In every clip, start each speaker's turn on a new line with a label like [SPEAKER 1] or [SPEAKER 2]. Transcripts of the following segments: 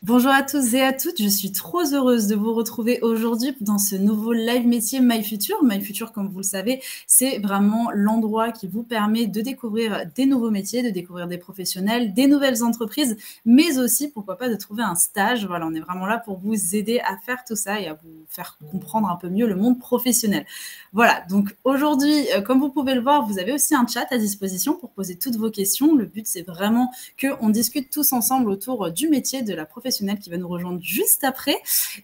[SPEAKER 1] Bonjour à tous et à toutes, je suis trop heureuse de vous retrouver aujourd'hui dans ce nouveau live métier My Future. My Future, comme vous le savez, c'est vraiment l'endroit qui vous permet de découvrir des nouveaux métiers, de découvrir des professionnels, des nouvelles entreprises, mais aussi, pourquoi pas, de trouver un stage. Voilà, on est vraiment là pour vous aider à faire tout ça et à vous faire comprendre un peu mieux le monde professionnel. Voilà, donc aujourd'hui, comme vous pouvez le voir, vous avez aussi un chat à disposition pour poser toutes vos questions. Le but, c'est vraiment qu'on discute tous ensemble autour du métier de la professionnelle qui va nous rejoindre juste après.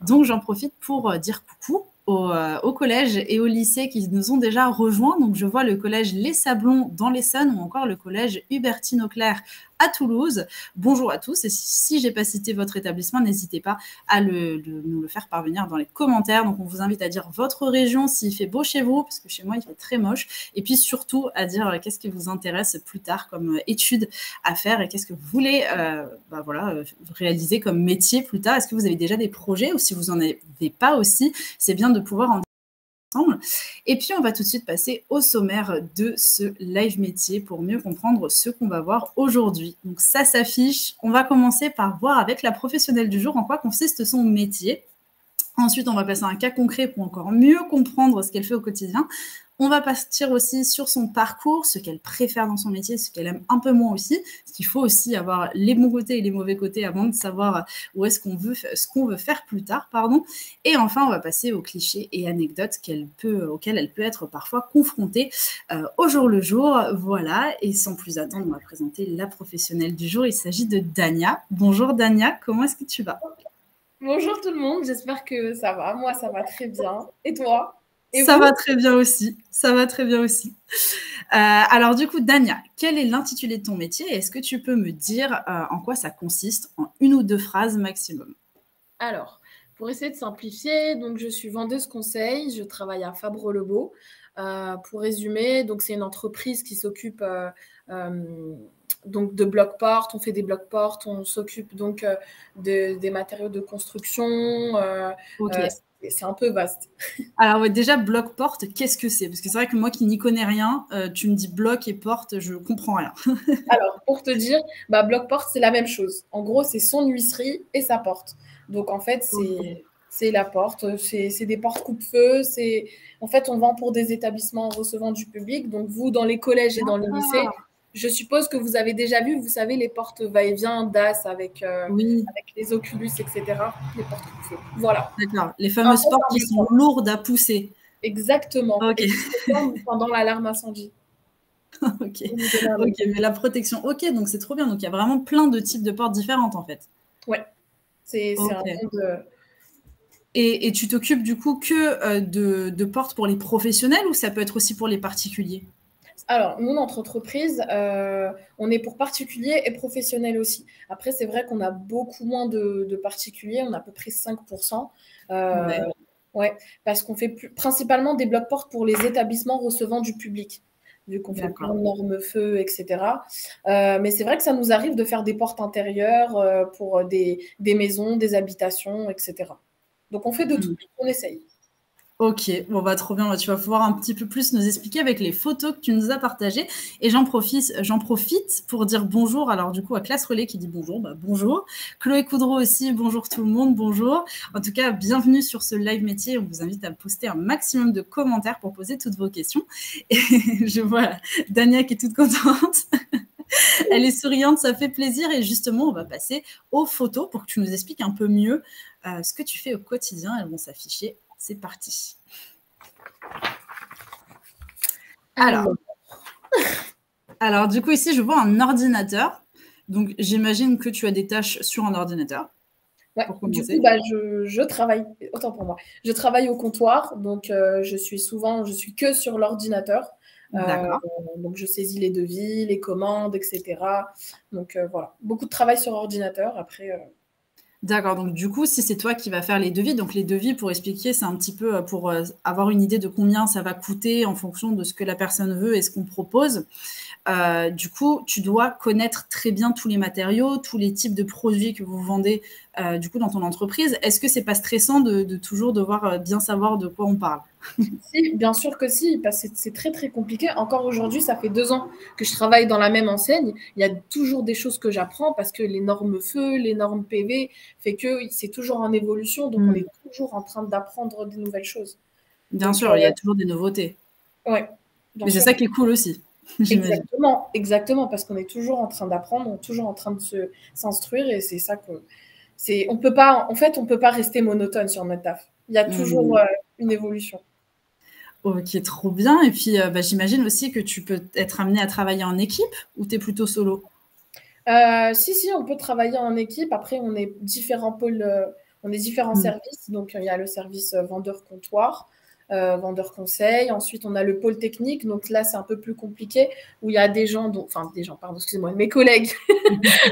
[SPEAKER 1] Donc, j'en profite pour dire coucou au collège et au lycée qui nous ont déjà rejoints. Donc, je vois le collège Les Sablons dans l'Essonne ou encore le collège Hubertine Auclair à Toulouse. Bonjour à tous et si j'ai pas cité votre établissement, n'hésitez pas à nous le faire parvenir dans les commentaires. Donc, on vous invite à dire votre région, s'il fait beau chez vous, parce que chez moi, il fait très moche. Et puis, surtout, à dire qu'est-ce qui vous intéresse plus tard comme étude à faire et qu'est-ce que vous voulez réaliser comme métier plus tard. Est-ce que vous avez déjà des projets ou si vous n'en avez pas aussi, c'est bien de pouvoir en ensemble. Et puis, on va tout de suite passer au sommaire de ce live métier pour mieux comprendre ce qu'on va voir aujourd'hui. Donc, ça s'affiche. On va commencer par voir avec la professionnelle du jour en quoi consiste son métier. Ensuite, on va passer à un cas concret pour encore mieux comprendre ce qu'elle fait au quotidien. On va partir aussi sur son parcours, ce qu'elle préfère dans son métier, ce qu'elle aime un peu moins aussi. Parce qu'il faut aussi avoir les bons côtés et les mauvais côtés avant de savoir où est-ce qu'on veut, ce qu'on veut faire plus tard, pardon. Et enfin, on va passer aux clichés et anecdotes auxquelles elle peut être parfois confrontée au jour le jour. Voilà. Et sans plus attendre, on va présenter la professionnelle du jour. Il s'agit de Dania. Bonjour Dania, comment est-ce que tu vas ?
[SPEAKER 2] Bonjour tout le monde, j'espère que ça va. Moi, ça va très bien. Et toi? Et
[SPEAKER 1] Ça
[SPEAKER 2] vous?
[SPEAKER 1] va très bien aussi. Ça va très bien aussi. Alors du coup, Dania, quel est l'intitulé de ton métier? Est-ce que tu peux me dire en quoi ça consiste en une ou deux phrases maximum?
[SPEAKER 2] Alors, pour essayer de simplifier, donc je suis vendeuse conseil, je travaille à Fabre-le-Beau. Pour résumer, donc c'est une entreprise qui s'occupe donc de blocs-portes, on fait des blocs-portes, on s'occupe donc des matériaux de construction.
[SPEAKER 1] Ok.
[SPEAKER 2] C'est un peu vaste.
[SPEAKER 1] Alors ouais, déjà, bloc-porte, qu'est-ce que c'est? Parce que c'est vrai que moi qui n'y connais rien, tu me dis bloc et porte, je comprends rien.
[SPEAKER 2] Alors, pour te dire, bloc-porte, c'est la même chose. En gros, c'est son huisserie et sa porte. Donc, en fait,
[SPEAKER 1] Ok.
[SPEAKER 2] c'est la porte, c'est des portes coupe-feu. En fait, on vend pour des établissements recevant du public. Donc, vous, dans les collèges et dans les lycées,
[SPEAKER 1] Ah,
[SPEAKER 2] je suppose que vous avez déjà vu, vous savez, les portes va-et-vient d'As
[SPEAKER 1] oui,
[SPEAKER 2] avec les Oculus, etc. Les portes coupe-feu. Voilà.
[SPEAKER 1] d'accord. Les
[SPEAKER 2] Un
[SPEAKER 1] fameuses
[SPEAKER 2] peu
[SPEAKER 1] portes
[SPEAKER 2] par
[SPEAKER 1] qui
[SPEAKER 2] des
[SPEAKER 1] sont
[SPEAKER 2] portes.
[SPEAKER 1] lourdes à pousser.
[SPEAKER 2] Exactement.
[SPEAKER 1] Ok,
[SPEAKER 2] Et qui se ferment pendant l'alarme incendie.
[SPEAKER 1] ok,
[SPEAKER 2] Pour vous donner un
[SPEAKER 1] ok.
[SPEAKER 2] exemple.
[SPEAKER 1] Mais la protection, ok, donc c'est trop bien. Donc il y a vraiment plein de types de portes différentes en fait.
[SPEAKER 2] Ouais. C'est un
[SPEAKER 1] Ok.
[SPEAKER 2] monde.
[SPEAKER 1] Et tu t'occupes du coup que de portes pour les professionnels ou ça peut être aussi pour les particuliers?
[SPEAKER 2] Alors, nous, notre entreprise, on est pour particuliers et professionnels aussi. Après, c'est vrai qu'on a beaucoup moins de particuliers, on a à peu près 5%.
[SPEAKER 1] Ouais,
[SPEAKER 2] Ouais, parce qu'on fait principalement des blocs-portes pour les établissements recevant du public, vu qu'on fait plein
[SPEAKER 1] d'accord.
[SPEAKER 2] de normes feu, etc. Mais c'est vrai que ça nous arrive de faire des portes intérieures pour des maisons, des habitations, etc. Donc, on fait de tout,
[SPEAKER 1] Hmm.
[SPEAKER 2] on essaye.
[SPEAKER 1] Ok, bon bah trop bien, tu vas pouvoir un petit peu plus nous expliquer avec les photos que tu nous as partagées. Et j'en profite pour dire bonjour, alors du coup à Classe Relais qui dit bonjour, bah bonjour. Chloé Coudreau aussi, bonjour tout le monde, bonjour. En tout cas, bienvenue sur ce live métier, on vous invite à poster un maximum de commentaires pour poser toutes vos questions. Et je vois Dania qui est toute contente. Elle est souriante, ça fait plaisir. Et justement, on va passer aux photos pour que tu nous expliques un peu mieux ce que tu fais au quotidien. Elles vont s'afficher. C'est parti. Alors,
[SPEAKER 2] Alors,
[SPEAKER 1] alors, du coup, ici, je vois un ordinateur. Donc, j'imagine que tu as des tâches sur un ordinateur,
[SPEAKER 2] ouais,
[SPEAKER 1] pour
[SPEAKER 2] du coup,
[SPEAKER 1] commencer.
[SPEAKER 2] je travaille, autant pour moi, je travaille au comptoir, donc je suis que sur l'ordinateur. Euh,
[SPEAKER 1] D'accord.
[SPEAKER 2] donc, je saisis les devis, les commandes, etc. Donc, voilà, beaucoup de travail sur ordinateur. Après,
[SPEAKER 1] D'accord. Donc, du coup, si c'est toi qui vas faire les devis, donc les devis, pour expliquer, c'est un petit peu pour avoir une idée de combien ça va coûter en fonction de ce que la personne veut et ce qu'on propose. Du coup, tu dois connaître très bien tous les matériaux, tous les types de produits que vous vendez du coup, dans ton entreprise. Est-ce que c'est pas stressant de toujours devoir bien savoir de quoi on parle?
[SPEAKER 2] Si, bien sûr que si, parce que c'est très très compliqué. Encore aujourd'hui, ça fait 2 ans que je travaille dans la même enseigne. Il y a toujours des choses que j'apprends parce que les normes feu, les normes PV, fait que c'est toujours en évolution, donc on est toujours en train d'apprendre des nouvelles choses.
[SPEAKER 1] Bien
[SPEAKER 2] Donc,
[SPEAKER 1] sûr, il y a toujours des nouveautés.
[SPEAKER 2] ouais, bien
[SPEAKER 1] Mais c'est
[SPEAKER 2] sûr.
[SPEAKER 1] ça qui est cool aussi, j'imagine.
[SPEAKER 2] Exactement, exactement, parce qu'on est toujours en train d'apprendre, on est toujours en train de s'instruire et c'est ça on peut pas, en fait, on peut pas rester monotone sur notre taf. Il y a toujours une évolution.
[SPEAKER 1] Ok, trop bien. Et puis, j'imagine aussi que tu peux être amené à travailler en équipe ou tu es plutôt solo?
[SPEAKER 2] Si, on peut travailler en équipe. Après, on est différents pôles, on est différents services. Donc, il y a le service vendeur-comptoir, vendeur-conseil. Ensuite, on a le pôle technique. Donc là, c'est un peu plus compliqué où il y a des gens, pardon, excusez-moi, mes collègues,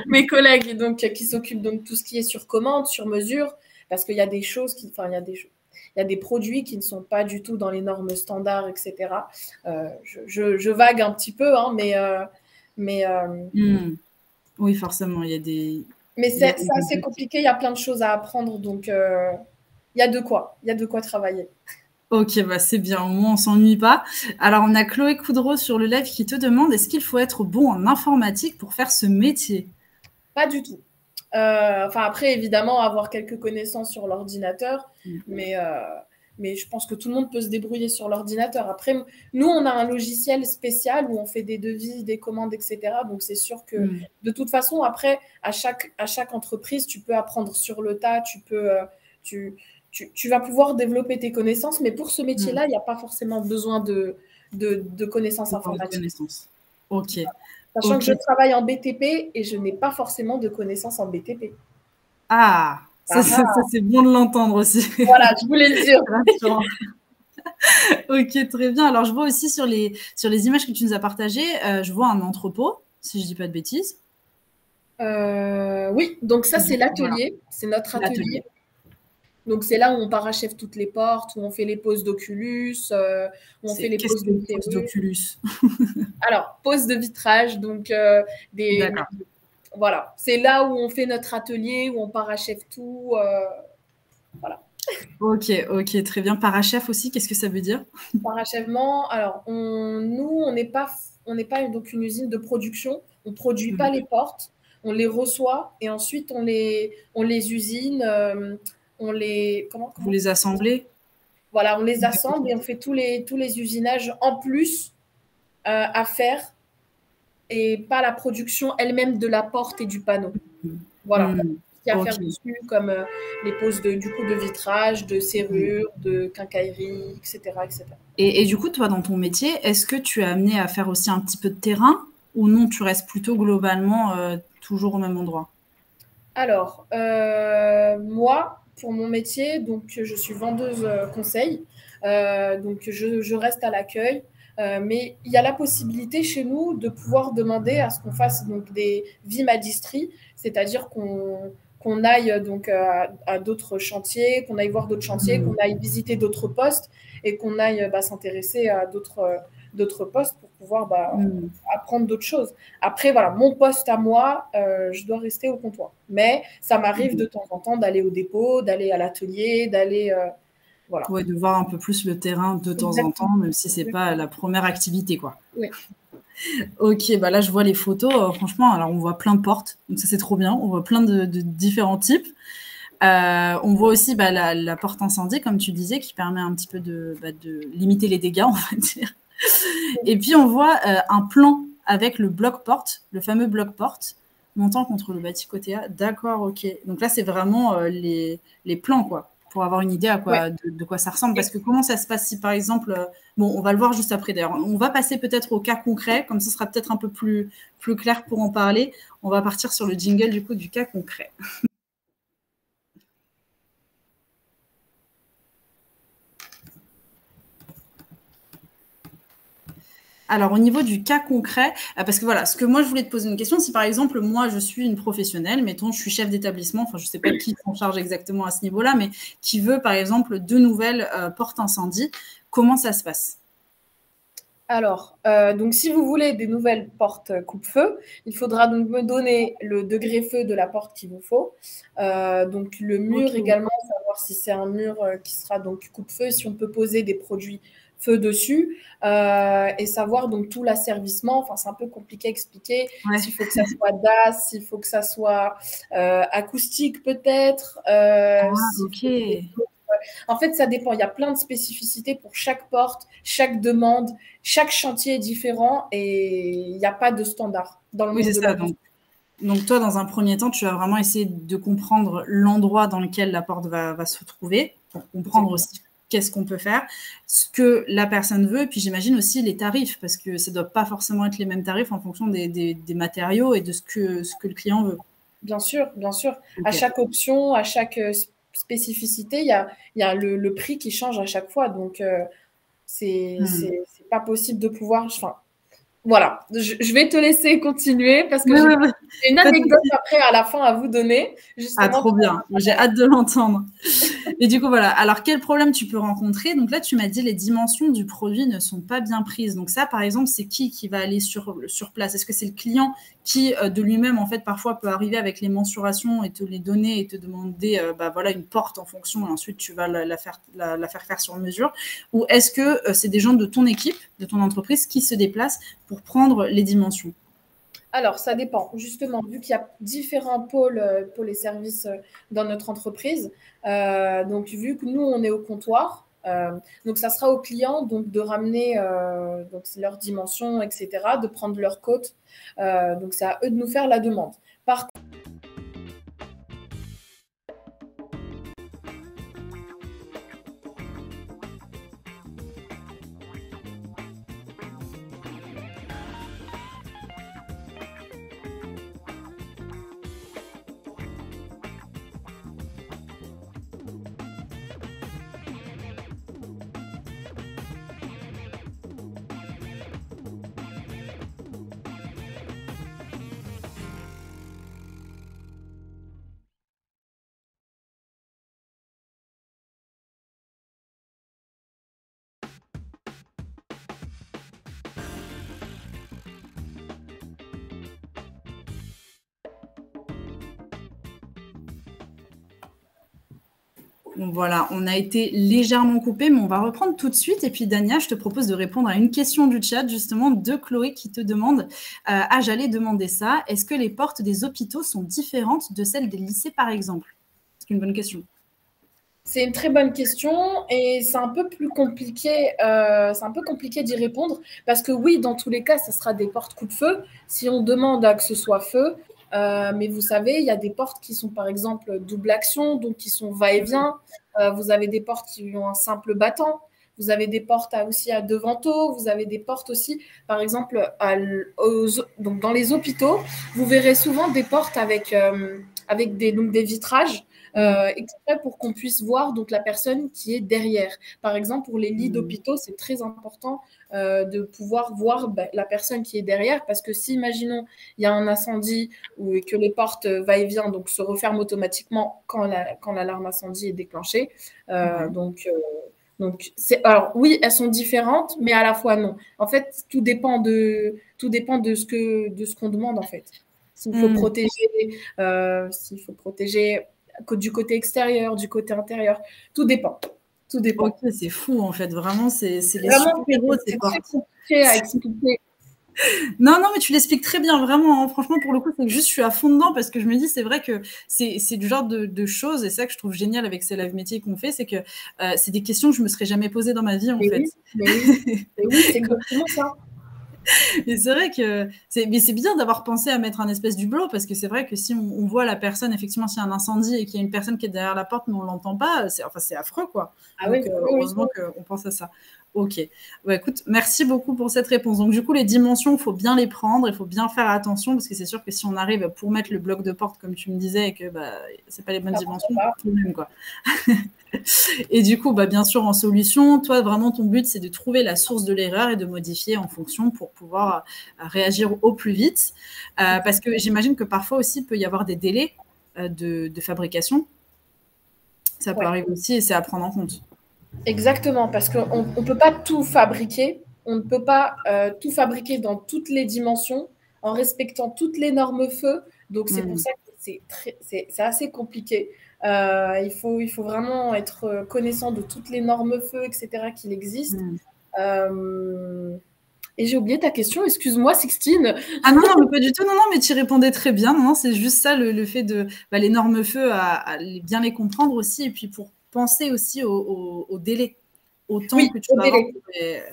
[SPEAKER 2] mes collègues donc, qui s'occupent de tout ce qui est sur commande, sur mesure, parce qu'il y a des choses il y a des produits qui ne sont pas du tout dans les normes standards, etc. Je vague un petit peu, hein, mais
[SPEAKER 1] Oui, forcément, il y a des...
[SPEAKER 2] mais
[SPEAKER 1] il y a
[SPEAKER 2] c'est assez compliqué, il y a plein de choses à apprendre, donc il y a de quoi travailler.
[SPEAKER 1] Ok, c'est bien, au moins on s'ennuie pas. Alors, on a Chloé Coudreau sur le live qui te demande, est-ce qu'il faut être bon en informatique pour faire ce métier?
[SPEAKER 2] Pas du tout. Après, évidemment, avoir quelques connaissances sur l'ordinateur, mais je pense que tout le monde peut se débrouiller sur l'ordinateur. Après, nous, on a un logiciel spécial où on fait des devis, des commandes, etc. Donc, c'est sûr que de toute façon, après, à chaque entreprise, tu peux apprendre sur le tas, tu vas pouvoir développer tes connaissances, mais pour ce métier-là, il n'y a pas forcément besoin de connaissances informatiques.
[SPEAKER 1] Ok.
[SPEAKER 2] Sachant que je travaille en BTP et je n'ai pas forcément de connaissances en BTP.
[SPEAKER 1] Ah, ça c'est bon de l'entendre aussi.
[SPEAKER 2] Voilà, je voulais le dire.
[SPEAKER 1] Ok, très bien. Alors, je vois aussi sur les images que tu nous as partagées, je vois un entrepôt, si je dis pas de bêtises.
[SPEAKER 2] Oui, donc ça, c'est l'atelier. Voilà. C'est notre atelier. Donc, c'est là où on parachève toutes les portes, où on fait les poses d'Oculus, où on fait les poses
[SPEAKER 1] d'Oculus.
[SPEAKER 2] Alors, pose de vitrage, donc voilà. C'est là où on fait notre atelier, où on parachève tout. Voilà.
[SPEAKER 1] Ok, très bien. Parachève aussi, qu'est-ce que ça veut dire?
[SPEAKER 2] Parachèvement, alors, nous, on n'est pas donc une usine de production. On ne produit pas les portes, on les reçoit et ensuite on les usine, on les...
[SPEAKER 1] Vous les assemblez?
[SPEAKER 2] Voilà, on les assemble et on fait tous les usinages en plus à faire et pas la production elle-même de la porte et du panneau. Voilà. Il y a à faire dessus comme les poses de vitrage, de serrure, de quincaillerie, etc. etc.
[SPEAKER 1] Et du coup, toi, dans ton métier, est-ce que tu es amené à faire aussi un petit peu de terrain ou non, tu restes plutôt globalement toujours au même endroit?
[SPEAKER 2] Alors, moi, pour mon métier, donc je suis vendeuse conseil, donc je reste à l'accueil. Mais il y a la possibilité chez nous de pouvoir demander à ce qu'on fasse donc des Vimadistries, c'est-à-dire qu'on aille donc à d'autres chantiers, qu'on aille voir d'autres chantiers, qu'on aille visiter d'autres postes et qu'on aille s'intéresser à d'autres postes pour pouvoir apprendre d'autres choses. Après, voilà, mon poste à moi, je dois rester au comptoir. Mais ça m'arrive de temps en temps d'aller au dépôt, d'aller à l'atelier, d'aller... voilà.
[SPEAKER 1] Ouais, de voir un peu plus le terrain de temps en temps, même si c'est pas la première activité, quoi.
[SPEAKER 2] Oui.
[SPEAKER 1] Ok, là je vois les photos, franchement, alors on voit plein de portes, donc ça c'est trop bien, on voit plein de différents types. On voit aussi la porte incendie, comme tu disais, qui permet un petit peu de limiter les dégâts, on va dire. Et puis on voit un plan avec le bloc-porte, le fameux bloc-porte, montant contre le bâti côté A. D'accord, ok. Donc là c'est vraiment les plans, quoi, pour avoir une idée de quoi ça ressemble. Parce que comment ça se passe si, par exemple, on va le voir juste après d'ailleurs, on va passer peut-être au cas concret, comme ça sera peut-être un peu plus clair pour en parler. On va partir sur le jingle du coup du cas concret. Alors, au niveau du cas concret, parce que voilà, ce que moi, je voulais te poser une question, si par exemple, moi, je suis une professionnelle, mettons, je suis chef d'établissement, enfin, je ne sais pas qui s'en charge exactement à ce niveau-là, mais qui veut, par exemple, 2 nouvelles portes incendie, comment ça se passe?
[SPEAKER 2] Alors, donc si vous voulez des nouvelles portes coupe-feu, il faudra donc me donner le degré feu de la porte qu'il vous faut. Donc le mur
[SPEAKER 1] Ok.
[SPEAKER 2] également, savoir si c'est un mur qui sera donc coupe-feu, si on peut poser des produits feu dessus, et savoir donc tout l'asservissement. Enfin, c'est un peu compliqué à expliquer.
[SPEAKER 1] Ouais.
[SPEAKER 2] S'il faut que ça soit DAS, s'il faut que ça soit acoustique peut-être,
[SPEAKER 1] Ah,
[SPEAKER 2] s'il
[SPEAKER 1] ok.
[SPEAKER 2] faut en fait, ça dépend. Il y a plein de spécificités pour chaque porte, chaque demande, chaque chantier est différent et il n'y a pas de standard dans le
[SPEAKER 1] Oui,
[SPEAKER 2] monde
[SPEAKER 1] c'est
[SPEAKER 2] de
[SPEAKER 1] ça.
[SPEAKER 2] la construction.
[SPEAKER 1] Donc, toi, dans un premier temps, tu vas vraiment essayer de comprendre l'endroit dans lequel la porte va se trouver, pour comprendre
[SPEAKER 2] Exactement.
[SPEAKER 1] aussi qu'est-ce qu'on peut faire, ce que la personne veut, et puis j'imagine aussi les tarifs, parce que ça ne doit pas forcément être les mêmes tarifs en fonction des matériaux et de ce que le client veut.
[SPEAKER 2] Bien sûr, bien sûr. À
[SPEAKER 1] Ok.
[SPEAKER 2] chaque option, à chaque spécificité, il y a le prix qui change à chaque fois. Donc,
[SPEAKER 1] Hmm.
[SPEAKER 2] c'est pas possible de pouvoir. Enfin, voilà, je vais te laisser continuer parce que
[SPEAKER 1] Ouais,
[SPEAKER 2] j'ai
[SPEAKER 1] ouais, ouais.
[SPEAKER 2] une
[SPEAKER 1] Pas de
[SPEAKER 2] anecdote
[SPEAKER 1] souci.
[SPEAKER 2] après à la fin à vous donner,
[SPEAKER 1] Ah,
[SPEAKER 2] justement.
[SPEAKER 1] trop bien. J'ai hâte de l'entendre. Et du coup, voilà. Alors, quel problème tu peux rencontrer? Donc là, tu m'as dit les dimensions du produit ne sont pas bien prises. Donc ça, par exemple, c'est qui va aller sur place? Est-ce que c'est le client qui, de lui-même, en fait, parfois peut arriver avec les mensurations et te les donner et te demander, bah, voilà, une porte en fonction et ensuite tu vas la faire sur mesure? Ou est-ce que c'est des gens de ton équipe, de ton entreprise, qui se déplacent pour prendre les dimensions?
[SPEAKER 2] Alors, ça dépend. Justement, vu qu'il y a différents pôles et services dans notre entreprise, donc vu que nous, on est au comptoir, donc ça sera aux clients donc, de ramener donc, leurs dimensions, etc., de prendre leur cote. Donc, c'est à eux de nous faire la demande. Par
[SPEAKER 1] Donc voilà, on a été légèrement coupé, mais on va reprendre tout de suite. Et puis, Dania, je te propose de répondre à une question du chat, justement, de Chloé qui te demande ah, j'allais demander ça. Est-ce que les portes des hôpitaux sont différentes de celles des lycées, par exemple? C'est une bonne question.
[SPEAKER 2] C'est une très bonne question et c'est un peu plus compliqué. C'est un peu compliqué d'y répondre parce que oui, dans tous les cas, ça sera des portes coup-de-feu si on demande à que ce soit feu. Mais vous savez, il y a des portes qui sont par exemple double action, donc qui sont va-et-vient. Vous avez des portes qui ont un simple battant. Vous avez des portes aussi à deux vantaux. Vous avez des portes aussi, par exemple, donc dans les hôpitaux, vous verrez souvent des portes avec donc des vitrages exprès pour qu'on puisse voir donc la personne qui est derrière. Par exemple, pour les lits d'hôpitaux, c'est très important de pouvoir voir la personne qui est derrière parce que si, imaginons, il y a un incendie ou que les portes va-et-vient donc se referment automatiquement quand l'alarme incendie est déclenchée.
[SPEAKER 1] Ouais.
[SPEAKER 2] Donc alors oui, elles sont différentes, mais à la fois non. En fait, tout dépend de ce qu'on demande en fait.
[SPEAKER 1] Mmh.
[SPEAKER 2] S'il faut protéger du côté extérieur, du côté intérieur, tout dépend. Tout
[SPEAKER 1] Ok,
[SPEAKER 2] dépend.
[SPEAKER 1] c'est fou, en fait. Vraiment, c'est les
[SPEAKER 2] Vraiment,
[SPEAKER 1] super-héros, ces
[SPEAKER 2] c'est très
[SPEAKER 1] portes.
[SPEAKER 2] compliqué à expliquer.
[SPEAKER 1] Non, non, mais tu l'expliques très bien, vraiment, hein. Franchement, pour le coup, c'est que juste je suis à fond dedans parce que je me dis, c'est vrai que c'est du genre de choses, et ça que je trouve génial avec ces live métiers qu'on fait, c'est que c'est des questions que je me serais jamais posées dans ma vie, en
[SPEAKER 2] Mais
[SPEAKER 1] fait.
[SPEAKER 2] oui, mais oui, mais oui, c'est exactement ça.
[SPEAKER 1] Et c'est vrai que mais c'est bien d'avoir pensé à mettre un espèce d'hublot parce que c'est vrai que si on voit la personne, effectivement, s'il y a un incendie et qu'il y a une personne qui est derrière la porte, mais on l'entend pas, c'est affreux, quoi.
[SPEAKER 2] Ah
[SPEAKER 1] Donc,
[SPEAKER 2] oui, oui, oui.
[SPEAKER 1] heureusement qu'on pense à ça. Ok. Ouais, écoute, merci beaucoup pour cette réponse. Donc, du coup, les dimensions, il faut bien les prendre, il faut bien faire attention parce que c'est sûr que si on arrive pour mettre le bloc de porte, comme tu me disais, et que bah, c'est pas les bonnes
[SPEAKER 2] Ça
[SPEAKER 1] dimensions,
[SPEAKER 2] va.
[SPEAKER 1] tout de même, quoi. Et du coup, bah, bien sûr, en solution, toi, vraiment, ton but, c'est de trouver la source de l'erreur et de modifier en fonction pour pouvoir réagir au plus vite. Parce que j'imagine que parfois aussi, il peut y avoir des délais de fabrication. Ça peut
[SPEAKER 2] Ouais.
[SPEAKER 1] arriver aussi et c'est à prendre en compte.
[SPEAKER 2] Exactement, parce qu'on ne peut pas tout fabriquer. on ne peut pas tout fabriquer dans toutes les dimensions en respectant toutes les normes feu. Donc, c'est pour ça que c'est assez compliqué. Il faut vraiment être connaissant de toutes les normes feu, etc., qu'il existe. Et j'ai oublié ta question, excuse-moi, Sixtine.
[SPEAKER 1] Ah non, non, mais pas du tout. Non, non, mais tu répondais très bien. Non, non, c'est juste ça, le fait de les normes feu, à bien les comprendre aussi, et puis pour penser aussi au délai, au temps que tu vas avoir pour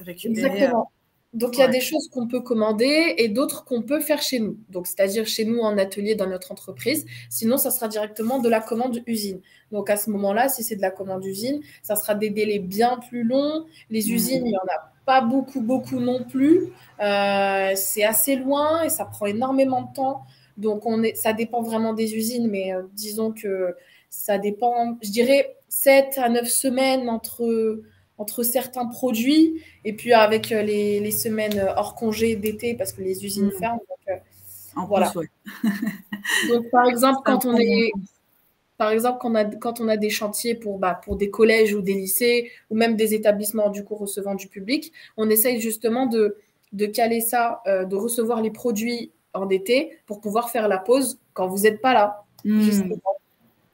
[SPEAKER 1] récupérer.
[SPEAKER 2] Exactement. Donc, il y a des choses qu'on peut commander et d'autres qu'on peut faire chez nous. Donc, c'est-à-dire chez nous en atelier dans notre entreprise. Sinon, ça sera directement de la commande usine. Donc, à ce moment-là, si c'est de la commande usine, ça sera des délais bien plus longs. Les usines, il n'y en a pas beaucoup non plus. C'est assez loin et ça prend énormément de temps. Donc, ça dépend vraiment des usines, mais disons que ça dépend, je dirais, 7 à 9 semaines entre certains produits et puis avec les semaines hors congé d'été parce que les usines ferment. Donc, voilà.
[SPEAKER 1] Plus, ouais.
[SPEAKER 2] Donc, par exemple, quand on a des chantiers pour des collèges ou des lycées ou même des établissements du coup recevant du public, on essaye justement de caler ça, de recevoir les produits en été pour pouvoir faire la pause quand vous n'êtes pas là. Justement.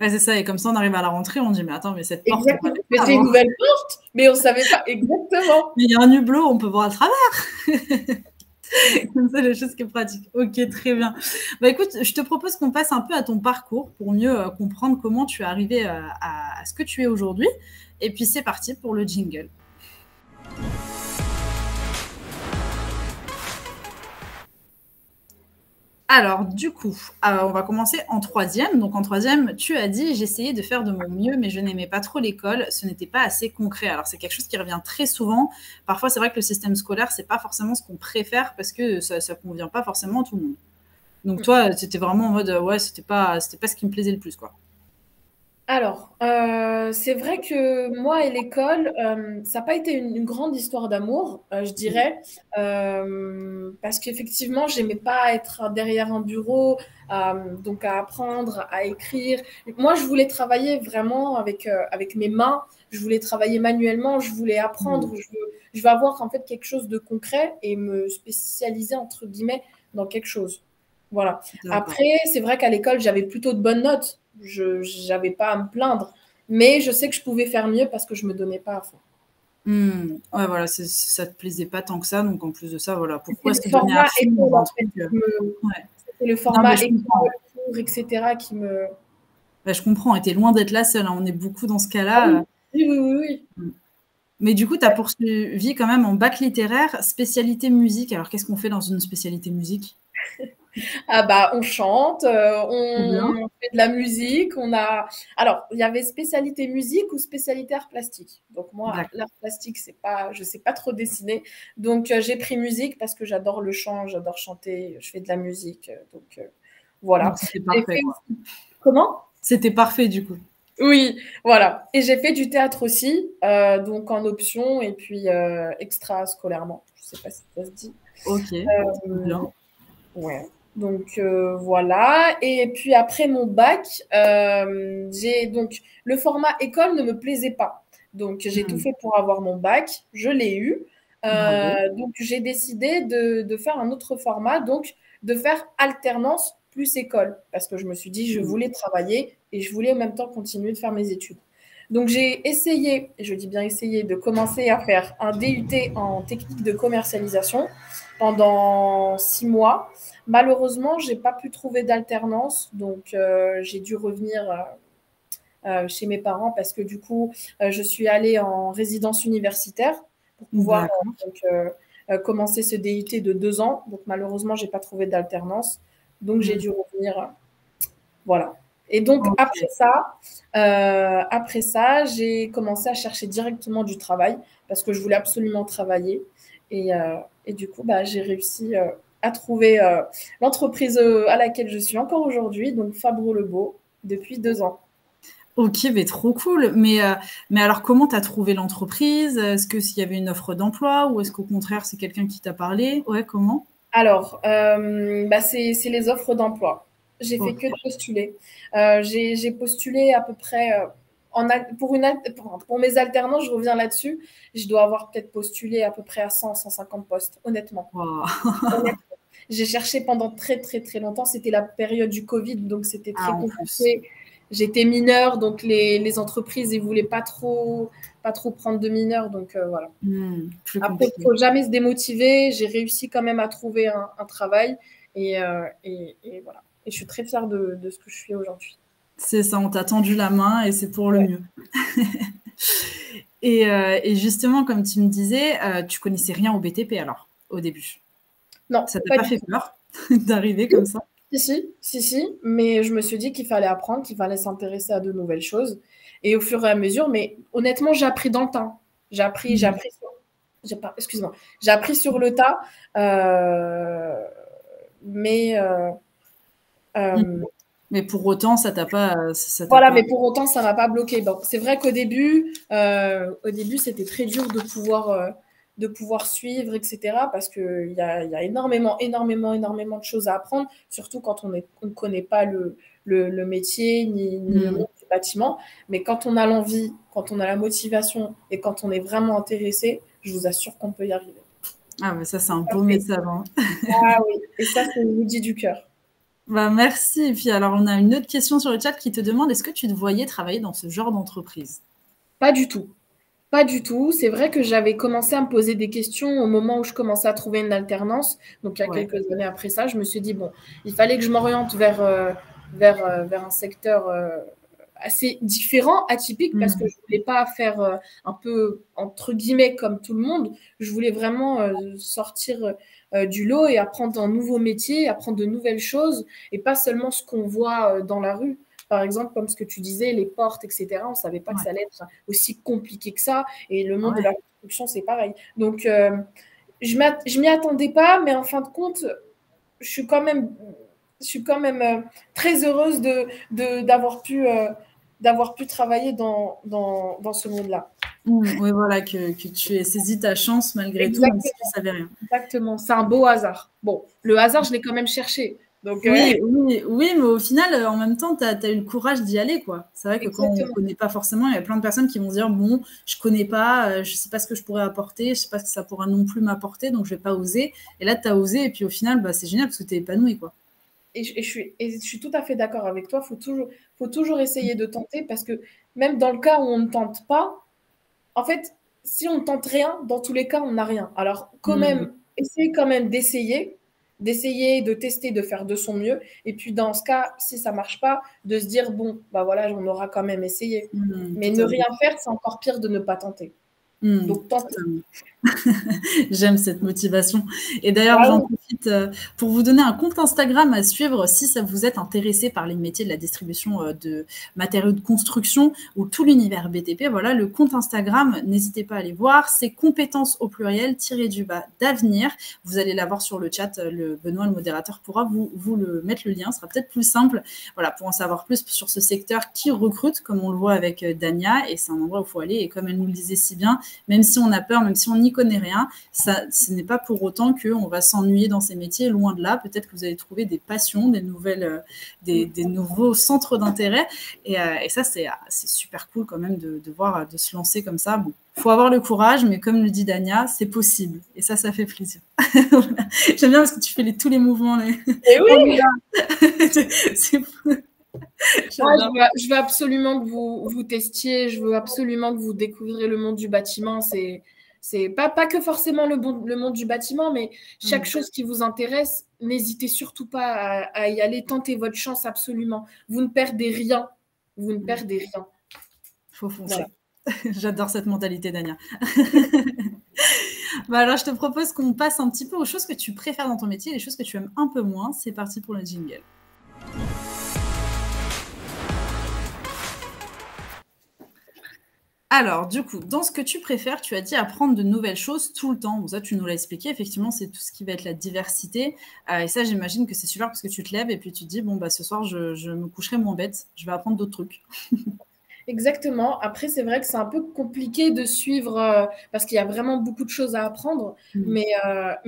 [SPEAKER 1] Ouais, c'est ça, et comme ça, on arrive à la rentrée, on dit, mais attends, mais cette porte...
[SPEAKER 2] Exactement. Mais c'est une nouvelle porte, mais on ne savait pas exactement.
[SPEAKER 1] Mais il y a un hublot, on peut voir à travers. Comme ça, la chose qui est pratique. Ok, très bien. Bah écoute, je te propose qu'on passe un peu à ton parcours pour mieux comprendre comment tu es arrivé à ce que tu es aujourd'hui. Et puis, c'est parti pour le jingle. Alors, du coup, on va commencer en troisième. Donc, en troisième, tu as dit, j'essayais de faire de mon mieux, mais je n'aimais pas trop l'école. Ce n'était pas assez concret. Alors, c'est quelque chose qui revient très souvent. Parfois, c'est vrai que le système scolaire, c'est pas forcément ce qu'on préfère parce que ça convient pas forcément à tout le monde. Donc, toi, c'était vraiment en mode, ouais, c'était pas ce qui me plaisait le plus, quoi.
[SPEAKER 2] Alors, c'est vrai que moi et l'école, ça n'a pas été une grande histoire d'amour, je dirais, parce qu'effectivement, j'aimais pas être derrière un bureau, donc à apprendre, à écrire. Moi, je voulais travailler vraiment avec mes mains, je voulais travailler manuellement, je voulais apprendre, je veux avoir en fait quelque chose de concret et me spécialiser entre guillemets dans quelque chose. Voilà. Après, c'est vrai qu'à l'école, j'avais plutôt de bonnes notes. Je n'avais pas à me plaindre. Mais je sais que je pouvais faire mieux parce que je ne me donnais pas à fond.
[SPEAKER 1] Ouais, voilà, ça ne te plaisait pas tant que ça. Donc, en plus de ça, voilà, pourquoi se
[SPEAKER 2] C'était
[SPEAKER 1] donner à fond dans un truc
[SPEAKER 2] C'était le format école, etc. qui me...
[SPEAKER 1] Bah, je comprends. Et tu es loin d'être la seule. Hein. On est beaucoup dans ce cas-là.
[SPEAKER 2] Oui.
[SPEAKER 1] Mais du coup, tu as poursuivi quand même en bac littéraire, spécialité musique. Alors, qu'est-ce qu'on fait dans une spécialité musique?
[SPEAKER 2] Ah bah, on chante, on fait de la musique, Alors, il y avait spécialité musique ou spécialité art plastique. Donc moi, l'art plastique, je sais pas trop dessiner. Donc j'ai pris musique parce que j'adore le chant, j'adore chanter, je fais de la musique. Donc voilà.
[SPEAKER 1] C'était parfait.
[SPEAKER 2] Comment?
[SPEAKER 1] C'était parfait du coup.
[SPEAKER 2] Oui, voilà. Et j'ai fait du théâtre aussi, donc en option et puis extra-scolairement. Je sais pas si ça se dit.
[SPEAKER 1] Ok, bien.
[SPEAKER 2] Ouais. Donc voilà. Et puis après mon bac, donc le format école ne me plaisait pas. Donc j'ai tout fait pour avoir mon bac. Je l'ai eu. Donc j'ai décidé de faire un autre format, donc de faire alternance plus école, parce que je me suis dit je voulais travailler et je voulais en même temps continuer de faire mes études. Donc j'ai essayé, et je dis bien essayé, de commencer à faire un DUT en technique de commercialisation pendant 6 mois. Malheureusement, je n'ai pas pu trouver d'alternance, donc j'ai dû revenir chez mes parents parce que du coup, je suis allée en résidence universitaire pour pouvoir commencer ce DUT de 2 ans. Donc malheureusement, je n'ai pas trouvé d'alternance, donc j'ai dû revenir. Voilà. Et donc après ça, j'ai commencé à chercher directement du travail parce que je voulais absolument travailler. Et du coup, j'ai réussi à trouver l'entreprise à laquelle je suis encore aujourd'hui, donc Fabre Le Beau, depuis 2 ans.
[SPEAKER 1] Ok, mais trop cool. Mais alors, comment tu as trouvé l'entreprise? Est-ce qu'il y avait une offre d'emploi ou est-ce qu'au contraire, c'est quelqu'un qui t'a parlé? Ouais, comment?
[SPEAKER 2] Alors, c'est les offres d'emploi. J'ai fait que de postuler. J'ai postulé à peu près pour mes alternants, je reviens là-dessus, je dois avoir peut-être postulé à peu près à 100, 150 postes, honnêtement.
[SPEAKER 1] Wow.
[SPEAKER 2] Honnêtement. J'ai cherché pendant très, très, très longtemps. C'était la période du Covid, donc c'était très
[SPEAKER 1] En plus.
[SPEAKER 2] compliqué. J'étais mineure, donc les entreprises ne voulaient pas trop prendre de mineurs. Donc voilà.
[SPEAKER 1] Plus
[SPEAKER 2] Après, il
[SPEAKER 1] compliqué.
[SPEAKER 2] ne faut jamais se démotiver. J'ai réussi quand même à trouver un travail. Et voilà. Et je suis très fière de ce que je suis aujourd'hui.
[SPEAKER 1] C'est ça, on t'a tendu la main et c'est pour le mieux. Et justement, comme tu me disais, tu connaissais rien au BTP alors, au début?
[SPEAKER 2] Non,
[SPEAKER 1] Ça t'a pas fait peur d'arriver comme ça?
[SPEAKER 2] Si, mais je me suis dit qu'il fallait apprendre, qu'il fallait s'intéresser à de nouvelles choses. Et au fur et à mesure, mais honnêtement, j'ai appris dans le temps. J'ai appris sur le tas.
[SPEAKER 1] Mais pour autant, ça t'a pas.
[SPEAKER 2] Voilà, mais pour autant, ça m'a pas bloqué. Bon, c'est vrai qu'au début, c'était très dur de pouvoir suivre, etc. Parce qu'il y a énormément de choses à apprendre, surtout quand on ne connaît pas le métier ni le monde du bâtiment. Mais quand on a l'envie, quand on a la motivation et quand on est vraiment intéressé, je vous assure qu'on peut y arriver.
[SPEAKER 1] Ah, mais ça, c'est un beau message. Hein.
[SPEAKER 2] Ah oui, et ça, c'est le midi du cœur.
[SPEAKER 1] Bah, merci. Et puis, alors, on a une autre question sur le chat qui te demande, est-ce que tu te voyais travailler dans ce genre d'entreprise?
[SPEAKER 2] Pas du tout. Pas du tout. C'est vrai que j'avais commencé à me poser des questions au moment où je commençais à trouver une alternance. Donc, il y a quelques années après ça, je me suis dit, bon, il fallait que je m'oriente vers un secteur assez différent, atypique, parce que je ne voulais pas faire un peu, entre guillemets, comme tout le monde. Je voulais vraiment sortir du lot et apprendre un nouveau métier, apprendre de nouvelles choses, et pas seulement ce qu'on voit dans la rue. Par exemple, comme ce que tu disais, les portes, etc. On ne savait pas que ça allait être aussi compliqué que ça. Et le monde de la construction, c'est pareil. Donc, je ne m'y attendais pas, mais en fin de compte, je suis quand même très heureuse d'avoir pu travailler dans ce monde-là.
[SPEAKER 1] Oui, voilà, que tu aies saisi ta chance malgré tout, même si tu ne savais rien.
[SPEAKER 2] Exactement, c'est un beau hasard. Bon, le hasard, je l'ai quand même cherché. Donc,
[SPEAKER 1] oui, mais au final, en même temps, tu as eu le courage d'y aller, quoi. C'est vrai que quand on ne connaît pas forcément, il y a plein de personnes qui vont dire, bon, je ne connais pas, je ne sais pas ce que je pourrais apporter, je ne sais pas ce que ça pourra non plus m'apporter, donc je ne vais pas oser. Et là, tu as osé, et puis au final, bah, c'est génial parce que tu es épanoui, quoi.
[SPEAKER 2] Et je suis tout à fait d'accord avec toi. Faut toujours essayer de tenter parce que même dans le cas où on ne tente pas, en fait, si on ne tente rien, dans tous les cas, on n'a rien. Alors, quand même, essayer quand même d'essayer, de tester, de faire de son mieux. Et puis, dans ce cas, si ça ne marche pas, de se dire, bon, bah voilà, on aura quand même essayé. Mais ne rien faire, c'est encore pire de ne pas tenter. Donc, tenter.
[SPEAKER 1] J'aime cette motivation. Et d'ailleurs, j'en profite pour vous donner un compte Instagram à suivre si ça vous est intéressé par les métiers de la distribution de matériaux de construction ou tout l'univers BTP. Voilà, le compte Instagram, n'hésitez pas à aller voir. C'est compétences au pluriel _, d'avenir. Vous allez l'avoir sur le chat. Benoît, le modérateur, pourra vous le mettre le lien. Ce sera peut-être plus simple, voilà, pour en savoir plus sur ce secteur qui recrute, comme on le voit avec Dania. Et c'est un endroit où il faut aller. Et comme elle nous le disait si bien, même si on a peur, même si on n'y connaît rien, ce n'est pas pour autant qu'on va s'ennuyer dans ces métiers, loin de là. Peut-être que vous allez trouver des passions, des nouveaux centres d'intérêt. Et ça, c'est super cool quand même de voir, de se lancer comme ça. Bon, il faut avoir le courage, mais comme le dit Dania, c'est possible. Et ça fait plaisir. J'aime bien parce que tu fais tous les mouvements.
[SPEAKER 2] Et oui.
[SPEAKER 1] C'est fou.
[SPEAKER 2] Je veux absolument que vous testiez, je veux absolument que vous découvriez le monde du bâtiment. C'est pas que forcément le monde du bâtiment, mais chaque chose qui vous intéresse, n'hésitez surtout pas à y aller, tentez votre chance absolument. Vous ne perdez rien. Vous ne perdez rien.
[SPEAKER 1] Faut foncer. Voilà. J'adore cette mentalité, Dania. Bah alors, je te propose qu'on passe un petit peu aux choses que tu préfères dans ton métier, les choses que tu aimes un peu moins. C'est parti pour le jingle. Alors, du coup, dans ce que tu préfères, tu as dit apprendre de nouvelles choses tout le temps. Bon, ça, tu nous l'as expliqué. Effectivement, c'est tout ce qui va être la diversité. Et ça, j'imagine que c'est super parce que tu te lèves et puis tu te dis, bon, bah, ce soir, je me coucherai moins bête. Je vais apprendre d'autres trucs.
[SPEAKER 2] Exactement. Après, c'est vrai que c'est un peu compliqué de suivre parce qu'il y a vraiment beaucoup de choses à apprendre. Mais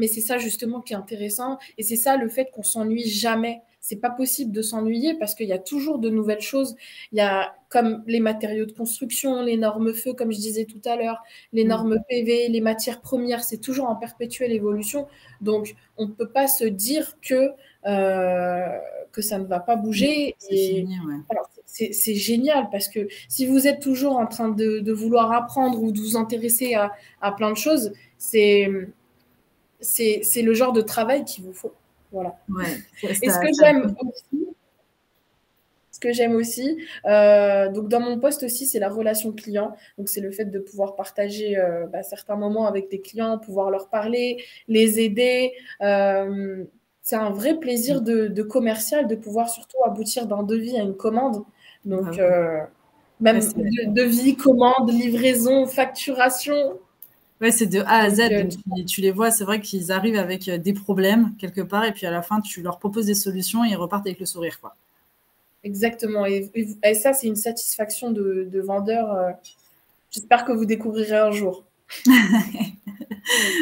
[SPEAKER 2] c'est ça, justement, qui est intéressant. Et c'est ça, le fait qu'on s'ennuie jamais. c'est pas possible de s'ennuyer parce qu'il y a toujours de nouvelles choses. Il y a comme les matériaux de construction, les normes feu, comme je disais tout à l'heure, les normes PV, les matières premières, c'est toujours en perpétuelle évolution. Donc, on ne peut pas se dire que ça ne va pas bouger.
[SPEAKER 1] C'est fini, ouais.
[SPEAKER 2] Alors, c'est génial parce que si vous êtes toujours en train de vouloir apprendre ou de vous intéresser à plein de choses, c'est le genre de travail qu'il vous faut. Voilà.
[SPEAKER 1] Ouais,
[SPEAKER 2] et ce que j'aime aussi, donc dans mon poste aussi, c'est la relation client. Donc, c'est le fait de pouvoir partager certains moments avec des clients, pouvoir leur parler, les aider. C'est un vrai plaisir de commercial de pouvoir surtout aboutir d'un devis à une commande. Donc, même devis, commande, livraison, facturation.
[SPEAKER 1] Ouais, c'est de A à Z. Donc, tu les vois, c'est vrai qu'ils arrivent avec des problèmes quelque part, et puis à la fin, tu leur proposes des solutions et ils repartent avec le sourire, quoi.
[SPEAKER 2] Exactement. Et ça, c'est une satisfaction de vendeur. J'espère que vous découvrirez un jour.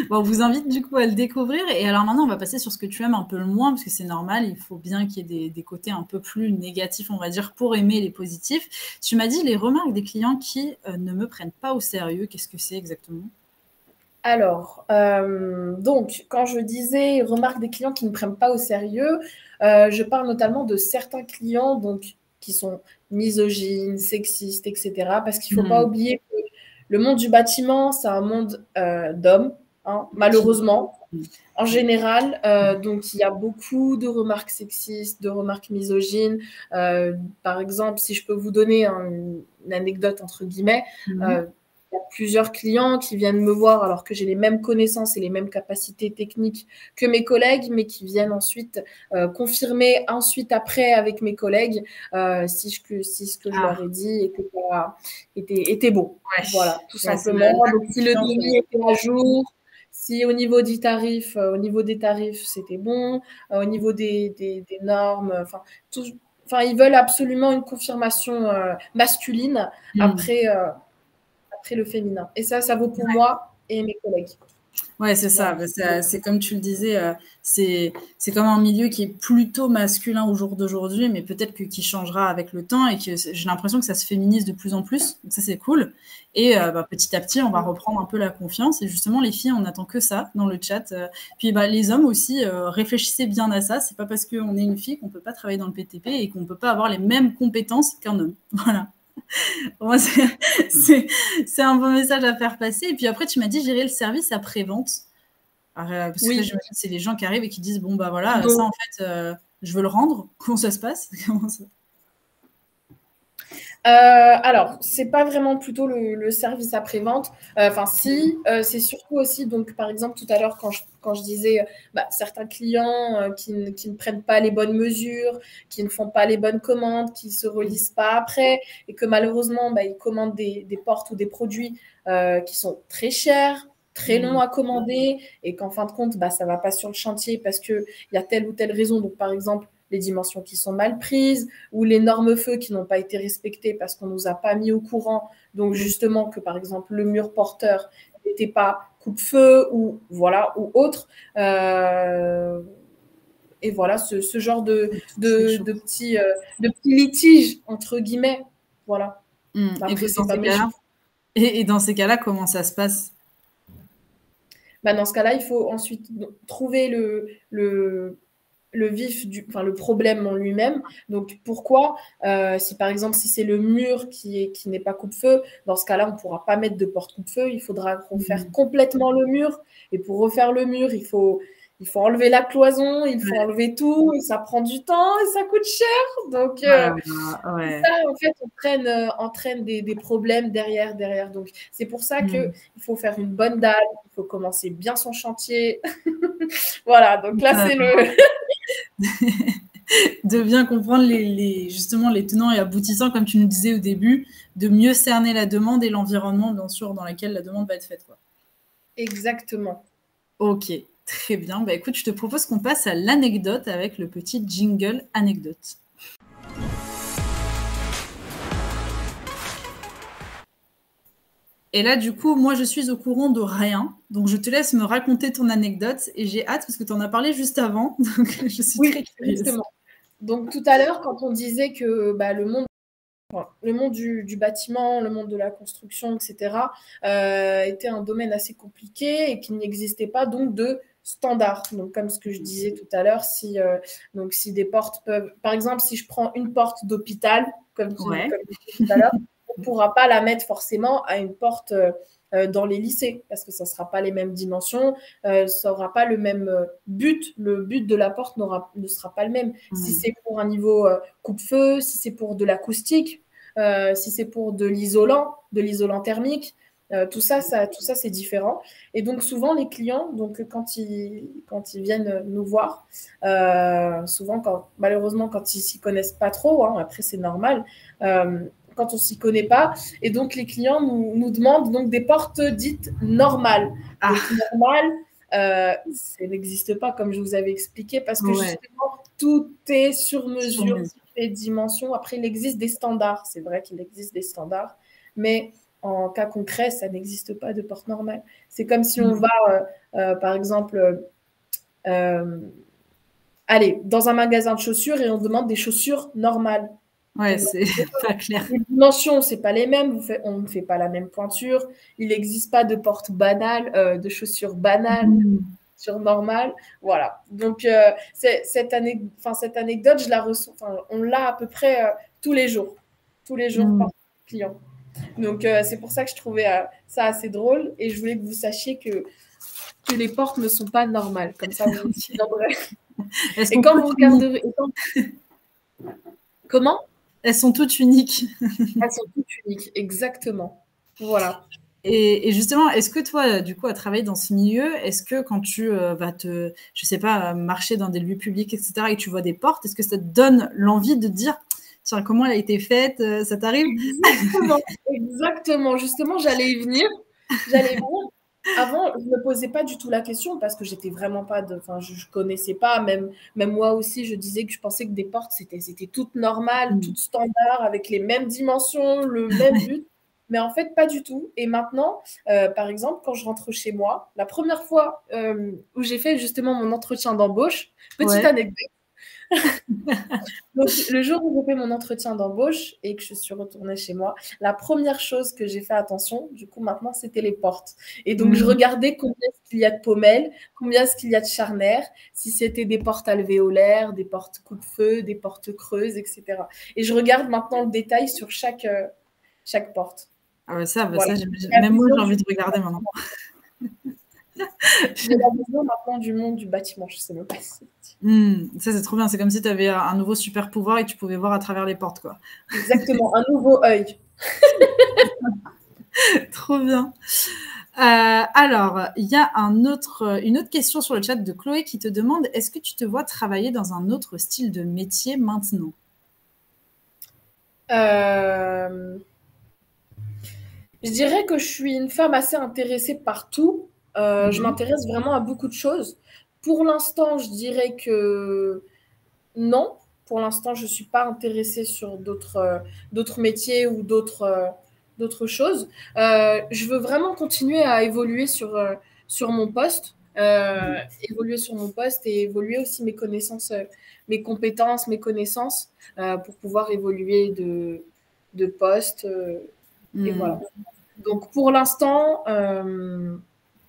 [SPEAKER 1] Bon, on vous invite du coup à le découvrir. Et alors maintenant, on va passer sur ce que tu aimes un peu le moins, parce que c'est normal, il faut bien qu'il y ait des côtés un peu plus négatifs, on va dire, pour aimer les positifs. Tu m'as dit les remarques des clients qui ne me prennent pas au sérieux. Qu'est-ce que c'est exactement?
[SPEAKER 2] Alors, donc, quand je disais remarques des clients qui ne prennent pas au sérieux, je parle notamment de certains clients donc, qui sont misogynes, sexistes, etc. Parce qu'il ne faut pas oublier que le monde du bâtiment, c'est un monde d'hommes, hein, malheureusement. En général, donc il y a beaucoup de remarques sexistes, de remarques misogynes. Par exemple, si je peux vous donner une anecdote entre guillemets, il y a plusieurs clients qui viennent me voir alors que j'ai les mêmes connaissances et les mêmes capacités techniques que mes collègues, mais qui viennent ensuite confirmer ensuite après avec mes collègues si ce que je leur ai dit était bon.
[SPEAKER 1] Ouais.
[SPEAKER 2] Voilà, tout simplement. Donc, si le devis était à jour, si au niveau des tarifs, c'était bon, au niveau des normes, ils veulent absolument une confirmation masculine après le féminin. Et ça vaut pour moi et mes collègues.
[SPEAKER 1] Ouais, c'est ça. C'est comme tu le disais, c'est comme un milieu qui est plutôt masculin au jour d'aujourd'hui, mais peut-être qui changera avec le temps, et que j'ai l'impression que ça se féminise de plus en plus. Donc ça, c'est cool. Et petit à petit, on va reprendre un peu la confiance. Et justement, les filles, on n'attend que ça dans le chat. Puis les hommes aussi, réfléchissez bien à ça. C'est pas parce qu'on est une fille qu'on peut pas travailler dans le PTP et qu'on peut pas avoir les mêmes compétences qu'un homme. Voilà. Pour moi, c'est un bon message à faire passer. Et puis après, tu m'as dit gérer le service après-vente. Parce que là, j'imagine que c'est les gens qui arrivent et qui disent, bon, bah voilà, ça, en fait, je veux le rendre. Comment ça se passe?
[SPEAKER 2] Alors, c'est pas vraiment plutôt le service après-vente. C'est surtout aussi, donc, par exemple, tout à l'heure, quand je disais certains clients qui ne prennent pas les bonnes mesures, qui ne font pas les bonnes commandes, qui ne se relisent pas après, et que malheureusement, ils commandent des portes ou des produits qui sont très chers, très longs à commander, et qu'en fin de compte, ça ne va pas sur le chantier parce qu'il y a telle ou telle raison. Donc, par exemple, les dimensions qui sont mal prises, ou les normes feu qui n'ont pas été respectées parce qu'on ne nous a pas mis au courant. Donc, justement, que par exemple, le mur porteur n'était pas coupe-feu ou autre. Et voilà, ce genre de petits litiges, entre guillemets. Voilà.
[SPEAKER 1] Et dans ces cas-là, comment ça se passe?
[SPEAKER 2] Dans ce cas-là, il faut ensuite trouver le problème en lui-même. Donc, pourquoi si par exemple, si c'est le mur qui n'est pas coupe-feu, dans ce cas-là, on ne pourra pas mettre de porte coupe-feu. Il faudra refaire complètement le mur. Et pour refaire le mur, il faut enlever la cloison, il faut enlever tout. Et ça prend du temps et ça coûte cher. Donc, ça, en fait, entraîne des problèmes derrière. Donc, c'est pour ça qu'il faut faire une bonne dalle. Il faut commencer bien son chantier. Voilà, donc là, c'est le...
[SPEAKER 1] de bien comprendre justement les tenants et aboutissants, comme tu nous disais au début, de mieux cerner la demande et l'environnement, bien sûr, dans lequel la demande va être faite, quoi.
[SPEAKER 2] Exactement.
[SPEAKER 1] Ok, très bien. Écoute, je te propose qu'on passe à l'anecdote avec le petit jingle anecdote. Et là, du coup, moi, je suis au courant de rien. Donc, je te laisse me raconter ton anecdote. Et j'ai hâte parce que tu en as parlé juste avant. Donc, je suis très curieuse.
[SPEAKER 2] Justement. Donc tout à l'heure, quand on disait que le monde du bâtiment, le monde de la construction, etc., était un domaine assez compliqué et qu'il n'existait pas donc de standard. Donc, comme ce que je disais tout à l'heure, si des portes peuvent... Par exemple, si je prends une porte d'hôpital, comme je disais tout à l'heure, on ne pourra pas la mettre forcément à une porte dans les lycées, parce que ça ne sera pas les mêmes dimensions, ça n'aura pas le même but. Le but de la porte ne sera pas le même. Si c'est pour un niveau coupe-feu, si c'est pour de l'acoustique, si c'est pour de l'isolant thermique, tout ça c'est différent. Et donc souvent les clients, donc quand ils viennent nous voir, souvent malheureusement quand ils s'y connaissent pas trop, hein, après c'est normal, quand on s'y connaît pas, et donc les clients nous demandent donc des portes dites normales. Donc normales, ça n'existe pas comme je vous avais expliqué, parce que justement tout est sur mesure. Les dimensions. Après, il existe des standards. C'est vrai qu'il existe des standards, mais en cas concret, ça n'existe pas de porte normale. C'est comme si on va, par exemple, aller dans un magasin de chaussures et on demande des chaussures normales.
[SPEAKER 1] Ouais, c'est pas clair.
[SPEAKER 2] Les dimensions, c'est pas les mêmes. On ne fait pas la même pointure. Il n'existe pas de porte banale, de chaussures banales. Sur normal, voilà. Donc cette anecdote, je la reçois. On l'a à peu près tous les jours par client. Donc c'est pour ça que je trouvais ça assez drôle et je voulais que vous sachiez que les portes ne sont pas normales. Comme ça, vous viendrez. Et quand vous regarderez, comment ?
[SPEAKER 1] Elles sont toutes uniques.
[SPEAKER 2] Elles sont toutes uniques, exactement. Voilà.
[SPEAKER 1] Et justement, est-ce que toi, du coup, à travailler dans ce milieu, est-ce que quand tu vas je sais pas, marcher dans des lieux publics, etc., et que tu vois des portes, est-ce que ça te donne l'envie de te dire, tiens, comment elle a été faite, ça t'arrive ?
[SPEAKER 2] Exactement. Justement, j'allais y venir. Avant, je ne me posais pas du tout la question parce que j'étais vraiment pas je connaissais pas, même moi aussi, je disais que je pensais que des portes, c'était toutes normales, toutes standards, avec les mêmes dimensions, le même but. Mais en fait, pas du tout. Et maintenant, par exemple, quand je rentre chez moi, la première fois où j'ai fait justement mon entretien d'embauche, petite anecdote. Donc, le jour où j'ai fait mon entretien d'embauche et que je suis retournée chez moi, la première chose que j'ai fait attention, du coup, maintenant, c'était les portes. Et donc, je regardais combien est-ce qu'il y a de pommelles, combien est-ce qu'il y a de charnières, si c'était des portes alvéolaires, des portes coupe-feu, des portes creuses, etc. Et je regarde maintenant le détail sur chaque porte.
[SPEAKER 1] Ah ouais, ça, même moi, j'ai envie de regarder maintenant.
[SPEAKER 2] J'ai la vision maintenant du monde du bâtiment, je sais même pas si
[SPEAKER 1] ça, c'est trop bien. C'est comme si tu avais un nouveau super pouvoir et que tu pouvais voir à travers les portes, quoi.
[SPEAKER 2] Exactement, un nouveau œil.
[SPEAKER 1] Trop bien. Alors, il y a une autre question sur le chat de Chloé qui te demande, est-ce que tu te vois travailler dans un autre style de métier maintenant ?
[SPEAKER 2] Je dirais que je suis une femme assez intéressée par tout. Je m'intéresse vraiment à beaucoup de choses. Pour l'instant, je dirais que non. Pour l'instant, je ne suis pas intéressée sur d'autres métiers ou d'autres choses. Je veux vraiment continuer à évoluer sur mon poste. Évoluer sur mon poste et évoluer aussi mes connaissances, mes compétences, mes connaissances pour pouvoir évoluer de poste. Et voilà. Donc, pour l'instant...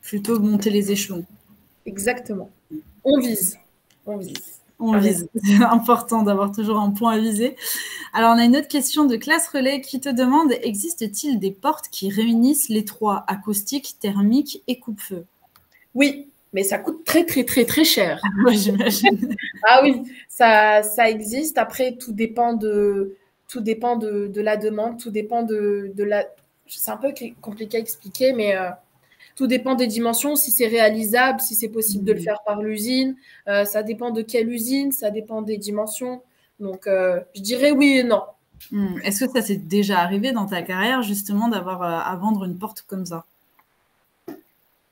[SPEAKER 1] plutôt monter les échelons.
[SPEAKER 2] Exactement. On vise.
[SPEAKER 1] C'est important d'avoir toujours un point à viser. Alors, on a une autre question de Classe Relais qui te demande, existe-t-il des portes qui réunissent les trois, acoustique, thermique et coupe-feu ?
[SPEAKER 2] Oui, mais ça coûte très, très, très, très cher.
[SPEAKER 1] Oui, j'imagine.
[SPEAKER 2] Ah oui, ça existe. Après, tout dépend de la demande, tout dépend de la... C'est un peu compliqué à expliquer, mais tout dépend des dimensions, si c'est réalisable, si c'est possible de le faire par l'usine. Ça dépend de quelle usine, ça dépend des dimensions. Donc, je dirais oui et non.
[SPEAKER 1] Est-ce que ça s'est déjà arrivé dans ta carrière, justement, d'avoir à vendre une porte comme ça ?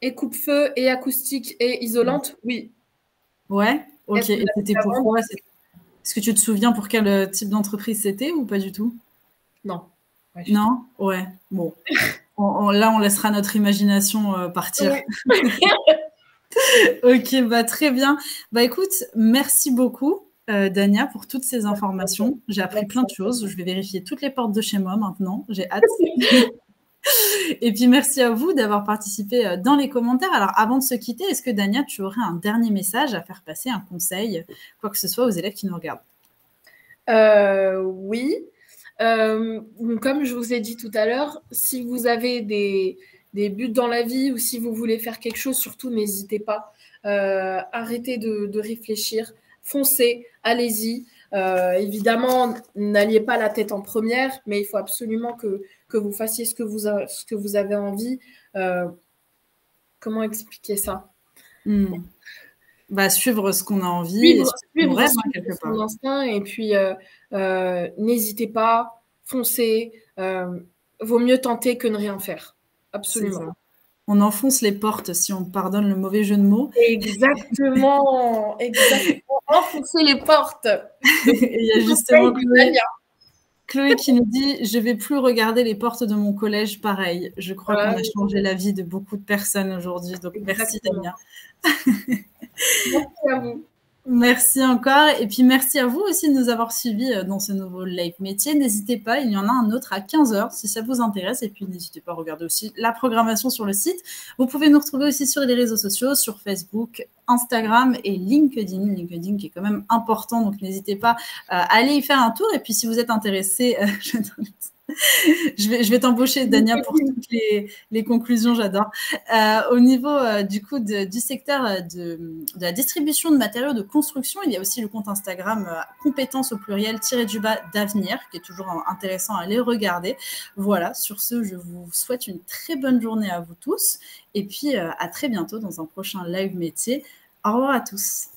[SPEAKER 2] Et coupe-feu, et acoustique, et isolante, oui.
[SPEAKER 1] Ouais, ok. Et c'était pourquoi ? Est-ce que tu te souviens pour quel type d'entreprise c'était ou pas du tout ?
[SPEAKER 2] Non.
[SPEAKER 1] Non ? Ouais, bon. Là, on laissera notre imagination partir. Oui. Ok, très bien. Écoute, merci beaucoup. Dania, pour toutes ces informations. J'ai appris plein de choses. Je vais vérifier toutes les portes de chez moi maintenant. J'ai hâte. Et puis, merci à vous d'avoir participé dans les commentaires. Alors, avant de se quitter, est-ce que, Dania, tu aurais un dernier message à faire passer, un conseil, quoi que ce soit aux élèves qui nous regardent?
[SPEAKER 2] Oui. Comme je vous ai dit tout à l'heure, si vous avez des buts dans la vie ou si vous voulez faire quelque chose, surtout n'hésitez pas. Arrêtez de réfléchir, foncez, allez-y. Évidemment, n'alliez pas la tête en première, mais il faut absolument que vous fassiez ce que vous avez envie. Comment expliquer ça?
[SPEAKER 1] Bah, suivre ce qu'on a envie,
[SPEAKER 2] suivre son instinct, et puis n'hésitez pas, foncez. Vaut mieux tenter que ne rien faire. Absolument.
[SPEAKER 1] On enfonce les portes, si on pardonne le mauvais jeu de mots.
[SPEAKER 2] Exactement, exactement. Enfoncer les portes.
[SPEAKER 1] Et il y a justement Chloé qui nous dit « Je ne vais plus regarder les portes de mon collège pareil ». Je crois qu'on a changé la vie de beaucoup de personnes aujourd'hui. Donc, merci, Dania.
[SPEAKER 2] Merci à vous.
[SPEAKER 1] Merci encore. Et puis, merci à vous aussi de nous avoir suivis dans ce nouveau live métier. N'hésitez pas, il y en a un autre à 15h si ça vous intéresse. Et puis, n'hésitez pas à regarder aussi la programmation sur le site. Vous pouvez nous retrouver aussi sur les réseaux sociaux, sur Facebook, Instagram et LinkedIn. LinkedIn qui est quand même important, donc n'hésitez pas à aller y faire un tour. Et puis, si vous êtes intéressé, je vais t'embaucher, Dania, pour toutes les conclusions, j'adore. Au niveau du coup du secteur de la distribution de matériaux de construction, il y a aussi le compte Instagram compétences au pluriel _du-bas d'avenir, qui est toujours intéressant à aller regarder. Voilà, sur ce, je vous souhaite une très bonne journée à vous tous, et puis à très bientôt dans un prochain live métier. Au revoir à tous.